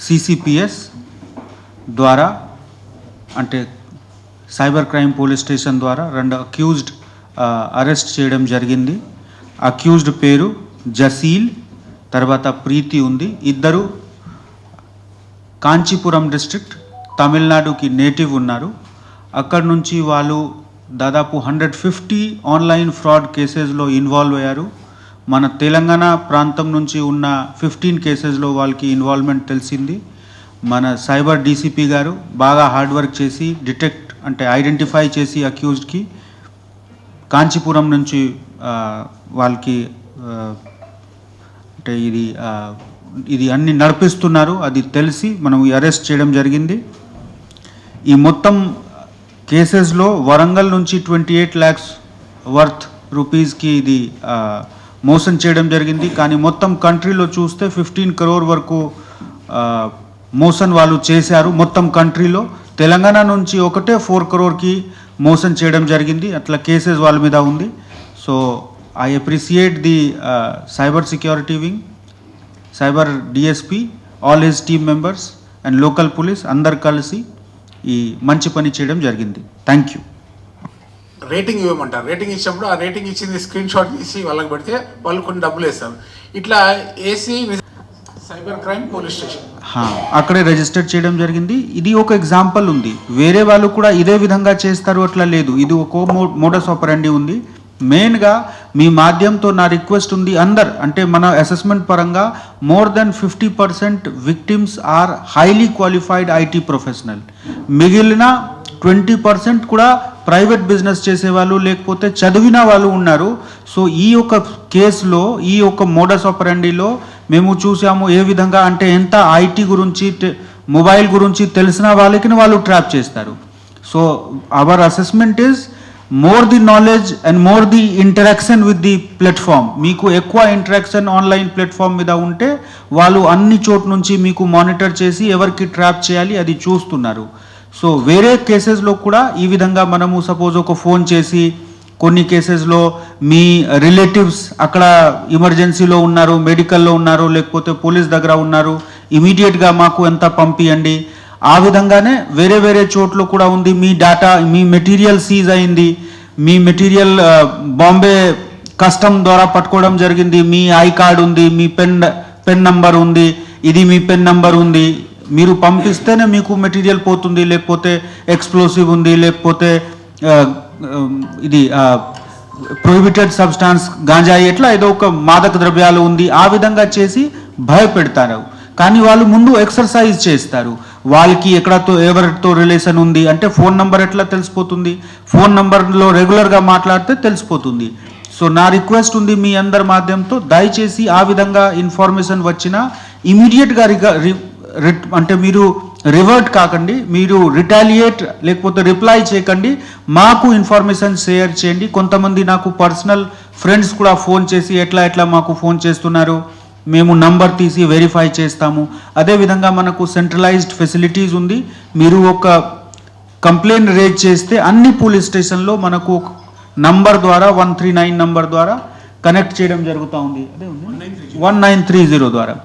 CCPS ద్వారా అంటే cyber crime police station ద్వారా 2 అక్యూజ్డ్ అరెస్ట్ చేయడం జరిగింది. అక్యూజ్డ్ పేరు జసీల్, తర్వాత ప్రీతి ఉంది. ఇద్దరు కాంచీపురం డిస్ట్రిక్ట్ తమిళనాడుకి నేటివ్ ఉన్నారు. అక్కడ నుంచి వాళ్ళు దాదాపు 150 ఆన్లైన్ ఫ్రాడ్ కేసెస్లో ఇన్వాల్వ్ అయ్యారు. మన తెలంగాణ ప్రాంతం నుంచి ఉన్న 15 కేసెస్లో వాళ్ళకి ఇన్వాల్వ్మెంట్ తెలిసింది. మన సైబర్ డీసీపీ గారు బాగా హార్డ్ వర్క్ చేసి ఐడెంటిఫై చేసి అక్యూజ్డ్కి కాంచీపురం నుంచి వాళ్ళకి అంటే ఇది అన్ని నడిపిస్తున్నారు అది తెలిసి మనం అరెస్ట్ చేయడం జరిగింది. ఈ మొత్తం కేసెస్లో వరంగల్ నుంచి 28 lakhs వర్త్ రూపీస్కి ఇది మోసం చేయడం జరిగింది. కానీ మొత్తం కంట్రీలో చూస్తే 15 crore వరకు మోసం వాళ్ళు చేశారు. మొత్తం కంట్రీలో తెలంగాణ నుంచి ఒకటే 4 crore మోసం చేయడం జరిగింది. అట్లా కేసెస్ వాళ్ళ మీద ఉంది. So I appreciate the cyber security wing, cyber DSP, all his team members and local police అందరు కలిసి ఈ మంచి పని చేయడం జరిగింది. Thank you. రేటింగ్ ఇవ్వమంటారు. రేటింగ్ ఇచ్చినప్పుడు ఆ రేటింగ్ ఇచ్చింది స్క్రీన్ షాట్ తీసి వాళ్ళకి పెడితే వాళ్ళు కొన్ని డబ్బులు వేస్తారు. ఇట్లా AC cyber crime police station అక్కడే రిజిస్టర్ చేయడం జరిగింది. ఇది ఒక ఎగ్జాంపుల్ ఉంది. వేరే వాళ్ళు కూడా ఇదే విధంగా చేస్తారు అట్లా లేదు. ఇది ఒక మోడస్ ఆపరెండి ఉంది. మెయిన్గా మీ మాధ్యంతో నా రిక్వెస్ట్ ఉంది, అంటే మన అసెస్మెంట్ పరంగా more than 50% victims are highly qualified IT professional. మిగిలిన 20% కూడా ప్రైవేట్ బిజినెస్ చేసేవాళ్ళు లేకపోతే చదివిన వాళ్ళు ఉన్నారు. సో ఈ యొక్క కేసులో ఈ యొక్క మోడస్ ఆపరెండిలో మేము చూసాము ఏ విధంగా అంటే ఎంత ఐటీ గురించి మొబైల్ గురించి తెలిసిన వాళ్ళకి వాళ్ళు ట్రాప్ చేస్తారు. So our assessment is more the knowledge and more the interaction with the platform. మీకు ఎక్కువ ఇంటరాక్షన్ ఆన్లైన్ ప్లాట్ఫామ్ మీద ఉంటే వాళ్ళు అన్ని చోట్ల నుంచి మీకు మానిటర్ చేసి ఎవరికి ట్రాప్ చేయాలి అది చూస్తున్నారు. సో వేరే కేసెస్లో కూడా ఈ విధంగా మనము సపోజ్ ఒక ఫోన్ చేసి కొన్ని కేసెస్లో మీ రిలేటివ్స్ అక్కడ ఎమర్జెన్సీలో ఉన్నారు, మెడికల్లో ఉన్నారు, లేకపోతే పోలీస్ దగ్గర ఉన్నారు, ఇమీడియట్గా మాకు ఎంత పంపియండి. ఆ విధంగానే వేరే వేరే చోట్ల కూడా ఉంది. మీ డేటా మీ మెటీరియల్ సీజ్ అయింది, మీ మెటీరియల్ బాంబే కస్టమ్ ద్వారా పట్టుకోవడం జరిగింది, మీ ఐ కార్డ్ ఉంది, మీ పెన్ నంబర్ ఉంది, ఇది మీ పెన్ నంబర్ ఉంది, మీరు పంపిస్తేనే మీకు మెటీరియల్ పోతుంది, లేకపోతే ఎక్స్ప్లోసివ్ ఉంది, లేకపోతే ఇది ప్రొహిబిటెడ్ సబ్స్టాన్స్ గాంజాయి ఎట్లా ఏదో ఒక మాదక ద్రవ్యాలు ఉంది. ఆ విధంగా చేసి భయపెడతారు. కానీ వాళ్ళు ముందు ఎక్సర్సైజ్ చేస్తారు. వాళ్ళకి ఎక్కడతో ఎవరితో రిలేషన్ ఉంది అంటే ఫోన్ నంబర్ ఎట్లా తెలిసిపోతుంది, ఫోన్ నంబర్లో రెగ్యులర్గా మాట్లాడితే తెలిసిపోతుంది. సో నా రిక్వెస్ట్ ఉంది మీ అందరి మాధ్యమంతో దయచేసి ఆ విధంగా ఇన్ఫర్మేషన్ వచ్చినా ఇమీడియట్గా అంటే మీరు రివర్ట్ కాకండి, మీరు రిటాలియేట్ లేకపోతే రిప్లై చేయకండి, మాకు ఇన్ఫర్మేషన్ షేర్ చేయండి. కొంతమంది నాకు పర్సనల్ ఫ్రెండ్స్ కూడా ఫోన్ చేసి ఎట్లా మాకు ఫోన్ చేస్తున్నారు, మేము నంబర్ తీసి వెరిఫై చేస్తాము. అదేవిధంగా మనకు సెంట్రలైజ్డ్ ఫెసిలిటీస్ ఉంది. మీరు ఒక కంప్లైంట్ రేజ్ చేస్తే అన్ని పోలీస్ స్టేషన్లో మనకు నంబర్ ద్వారా 139 నంబర్ ద్వారా కనెక్ట్ చేయడం జరుగుతూ ఉంది. అదే 1930 ద్వారా.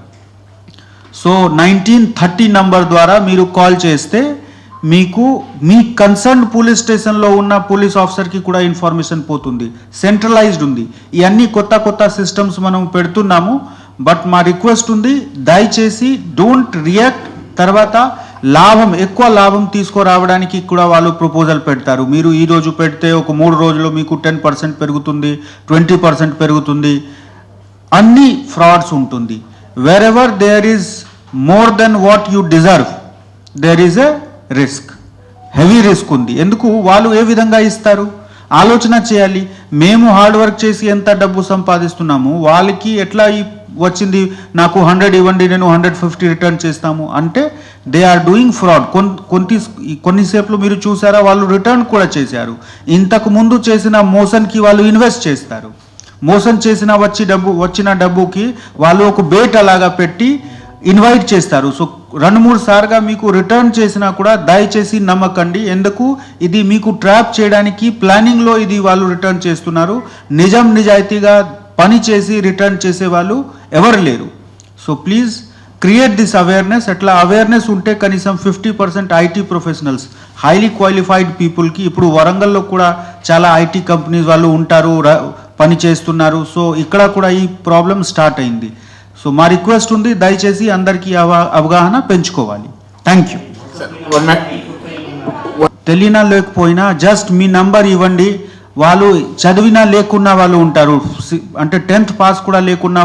సో 1930 నంబర్ ద్వారా మీరు కాల్ చేస్తే మీకు మీ కన్సర్న్ పోలీస్ స్టేషన్లో ఉన్న పోలీస్ ఆఫీసర్కి కూడా ఇన్ఫర్మేషన్ పోతుంది. సెంట్రలైజ్డ్ ఉంది. ఇవన్నీ కొత్త సిస్టమ్స్ మనం పెడుతున్నాము. బట్ మా రిక్వెస్ట్ ఉంది దయచేసి డోంట్ రియాక్ట్. తర్వాత ఎక్కువ లాభం తీసుకురావడానికి కూడా వాళ్ళు ప్రపోజల్ పెడతారు. మీరు ఈరోజు పెడితే ఒక 3 రోజుల్లో మీకు 10% పెరుగుతుంది, 20% పెరుగుతుంది. అన్ని ఫ్రాడ్స్ ఉంటుంది. wherever there is more than what you deserve there is a risk, heavy risk ఉంది. ఎందుకు వాళ్ళు ఏ విధంగా ఇస్తారు ఆలోచన చేయాలి. మేము హార్డ్ వర్క్ చేసి ఎంత డబ్బు సంపాదిస్తున్నాము, వాళ్ళకి ఎట్లా వచ్చింది నాకు 100 ఇవ్వండి నేను 150 రిటర్న్ చేస్తాము అంటే దే ఆర్ డూయింగ్ ఫ్రాడ్. కొన్నిసేపులో మీరు చూసారా వాళ్ళు రిటర్న్ కూడా చేశారు. ఇంతకు ముందు చేసిన మోసన్కి వాళ్ళు ఇన్వెస్ట్ చేస్తారు. మోసం చేసిన వచ్చిన డబ్బుకి వాళ్ళు ఒక బేట్ అలాగా పెట్టి ఇన్వైట్ చేస్తారు. సో 2-3 సార్లుగా మీకు రిటర్న్ చేసినా కూడా దయచేసి నమ్మకండి. ఎందుకు ఇది మీకు ట్రాప్ చేయడానికి ప్లానింగ్లో ఇది వాళ్ళు రిటర్న్ చేస్తున్నారు. నిజాయితీగా పని చేసి రిటర్న్ చేసే వాళ్ళు ఎవరు లేరు. So please create this awareness. అట్లా అవేర్నెస్ ఉంటే కనీసం 50% ఐటీ ప్రొఫెషనల్స్, హైలీ క్వాలిఫైడ్ పీపుల్కి, ఇప్పుడు వరంగల్లో కూడా చాలా ఐటీ కంపెనీస్ వాళ్ళు ఉంటారు, పని చేస్తున్నారు. సో ఇక్కడ కూడా ఈ ప్రాబ్లం స్టార్ట్ అయింది. సో మా రిక్వెస్ట్ ఉంది, దయచేసి అందరికీ అవగాహన పెంచుకోవాలి. Thank you. తెలియనా లేకపోయినా జస్ట్ మీ నంబర్ ఇవ్వండి. వాళ్ళు చదివినా లేకున్నా వాళ్ళు ఉంటారు, అంటే 10th పాస్ కూడా లేకున్నా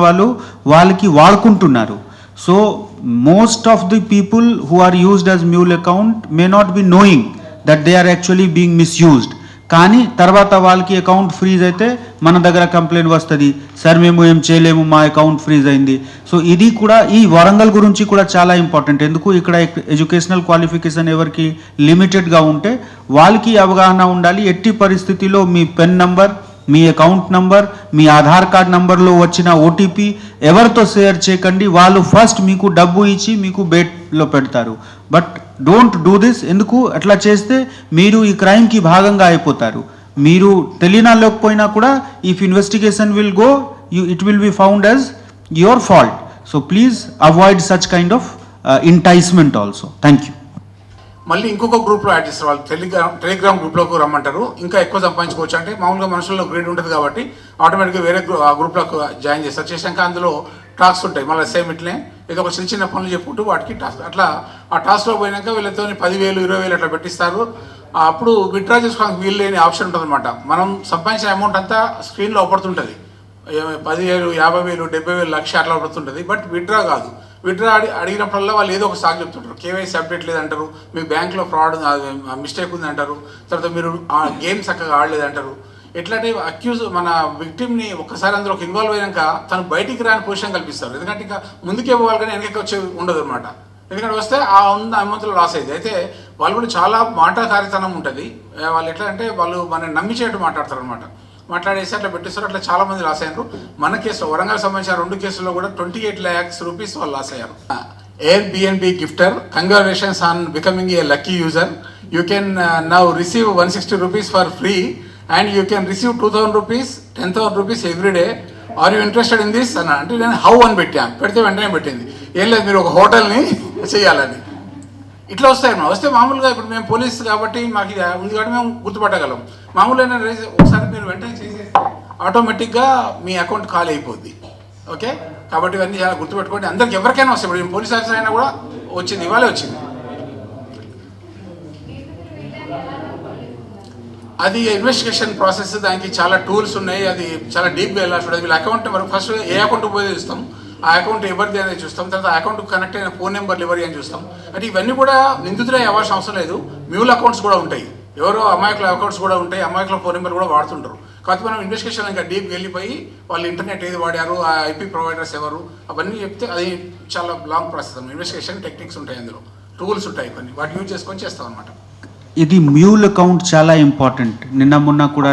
వాళ్ళకి వాడుకుంటున్నారు. So most of the people who are used as mule account may not be knowing that they are actually being misused. కానీ తర్వాత వాళ్ళకి అకౌంట్ ఫ్రీజ్ అయితే మన దగ్గర కంప్లైంట్ వస్తుంది, సార్ మేము ఏం చేయలేము, మా అకౌంట్ ఫ్రీజ్ అయింది. సో ఇది కూడా ఈ వరంగల్ గురించి కూడా చాలా ఇంపార్టెంట్. ఎందుకు ఇక్కడ ఎడ్యుకేషనల్ క్వాలిఫికేషన్ ఎవరికి లిమిటెడ్గా ఉంటే వాళ్ళకి అవగాహన ఉండాలి. ఎట్టి పరిస్థితిలో మీ పెన్ నంబర్, మీ అకౌంట్ నంబర్, మీ ఆధార్ కార్డ్ నంబర్లో వచ్చిన ఓటీపీ ఎవరితో షేర్ చేయకండి. వాళ్ళు ఫస్ట్ మీకు డబ్బు ఇచ్చి మీకు బెట్లో పెడతారు. But don't do this. ఎందుకు అట్లా చేస్తే మీరు ఈ క్రైమ్కి భాగంగా అయిపోతారు. మీరు తెలియనా లేకపోయినా కూడా if investigation will go, it will be found as your fault. So please avoid such kind of enticement also. Thank you. మళ్ళీ ఇంకొక గ్రూప్లో యాడ్ చేస్తారు వాళ్ళు, టెలిగ్రామ్ గ్రూప్లోకి రమ్మంటారు. ఇంకా ఎక్కువ సంపాదించుకోవచ్చు అంటే మామూలుగా మనుషుల్లో గ్రేడ్ ఉంటుంది కాబట్టి ఆటోమేటిక్గా వేరే గ్రూప్లోకి జాయిన్ చేస్తారు. చేశాక అందులో టాస్క్ ఉంటాయి, మళ్ళీ సేమ్ ఇట్లే ఏదో ఒక చిన్న చిన్న పనులు చెప్పుకుంటూ వాటికి టాస్క్, అట్లా ఆ టాస్క్లో పోయినాక వీళ్ళతో 10,000 20,000 అట్లా పెట్టిస్తారు. అప్పుడు విత్డ్రా చేసుకోవడానికి వీలు లేని ఆప్షన్ ఉంటుంది అనమాట. మనం సంపాదించిన అమౌంట్ అంతా స్క్రీన్లో అవపడుతుంటుంది, 10,000 50,000 70,000 లక్ష అట్లా పడుతుంటుంది. బట్ విత్డ్రా కాదు. విత్డ్రా అడిగినప్పుడల్లా వాళ్ళు ఏదో ఒక సాగు చెప్తుంటారు. కేవైసీ అప్డేట్ లేదంటారు, మీ బ్యాంక్లో ఫ్రాడ్ మిస్టేక్ ఉంది అంటారు, తర్వాత మీరు ఆ గేమ్ చక్కగా ఆడలేదంటారు. ఎట్లంటే అక్యూజ్ మన విక్టిమ్ని ఒక్కసారి అందులోకి ఇన్వాల్వ్ అయినాక తను బయటికి రాని పొజిషన్ కల్పిస్తారు. ఎందుకంటే ఇంకా ముందుకే పోవాలి కానీ వెనక్కి వచ్చే ఉండదు అనమాట. ఎందుకంటే వస్తే ఆ ఉన్న అమౌంట్లో లాస్ అయింది. అయితే వాళ్ళు కూడా చాలా మాటకారితనం ఉంటుంది. వాళ్ళు ఎట్లా అంటే వాళ్ళు మనని నమ్మించేట్టు మాట్లాడతారు అనమాట. మాట్లాడేసి అట్లా పెట్టిస్తారు. అట్లా చాలా మంది లాస్ అయ్యారు. మన కేసులో వరంగల్ సంబంధించిన 2 కేసుల్లో కూడా 28 lakhs rupees వాళ్ళు లాస్ అయ్యారు. Airbnb gifter, congratulations on becoming a lucky user. You can now receive 160 rupees for free and you can receive 2,000 rupees, 10,000 rupees every day. Are you interested in this అని అంటే నేను how అని పెట్టాను. పెడితే వెంటనే పెట్టింది, ఏం లేదు మీరు ఒక హోటల్ని చేయాలని. ఇట్లా వస్తాయి అన్నమాట. వస్తే మామూలుగా ఇప్పుడు మేము పోలీస్ కాబట్టి మాకు ఇది ఉంది కాబట్టి మేము గుర్తుపట్టగలం. మామూలుగా ఒకసారి మీరు వెంటనే చేసేస్తే ఆటోమేటిక్గా మీ అకౌంట్ ఖాళీ అయిపోద్ది. ఓకే, కాబట్టి ఇవన్నీ చాలా గుర్తుపెట్టుకోండి. అందరికి ఎవరికైనా వస్తాయి. ఇప్పుడు పోలీస్ ఆఫీసర్ అయినా కూడా వచ్చింది, ఇవాళే వచ్చింది. అది ఇన్వెస్టిగేషన్ ప్రాసెస్, దానికి చాలా టూల్స్ ఉన్నాయి. అది చాలా డీప్గా వెళ్ళాల్సి ఉంటుంది. వీళ్ళ అకౌంట్ మనం ఫస్ట్ ఏ అకౌంట్ పోయి చూస్తాం, ఆ అకౌంట్ ఎవరిది అనేది చూస్తాం. తర్వాత ఆ అకౌంట్కి కనెక్ట్ అయిన ఫోన్ నెంబర్లు ఎవరి అని చూస్తాం. అంటే ఇవన్నీ కూడా నిందితులే అవ్వాల్సిన అవసరం లేదు. మ్యూల్ అకౌంట్స్ కూడా ఉంటాయి, ఎవరో అమాయకుల అకౌంట్స్ కూడా ఉంటాయి, అమాయకుల ఫోన్ నెంబర్ కూడా వాడుతుంటారు. కాబట్టి మనం ఇన్వెస్టిగేషన్ ఇంకా డీప్గా వెళ్ళిపోయి వాళ్ళు ఇంటర్నెట్ ఏది వాడారు, ఆ ఐపీ ప్రొవైడర్స్ ఎవరు, అవన్నీ చెప్తే అది చాలా లాంగ్ ప్రాసెస్. ఇన్వెస్టిగేషన్ టెక్నిక్స్ ఉంటాయి, అందులో టూల్స్ ఉంటాయి కొన్ని, వాటిని యూజ్ చేసుకొని చేస్తాం అనమాట. ఇది మ్యూల్ అకౌంట్ చాలా ఇంపార్టెంట్. నిన్న మొన్న కూడా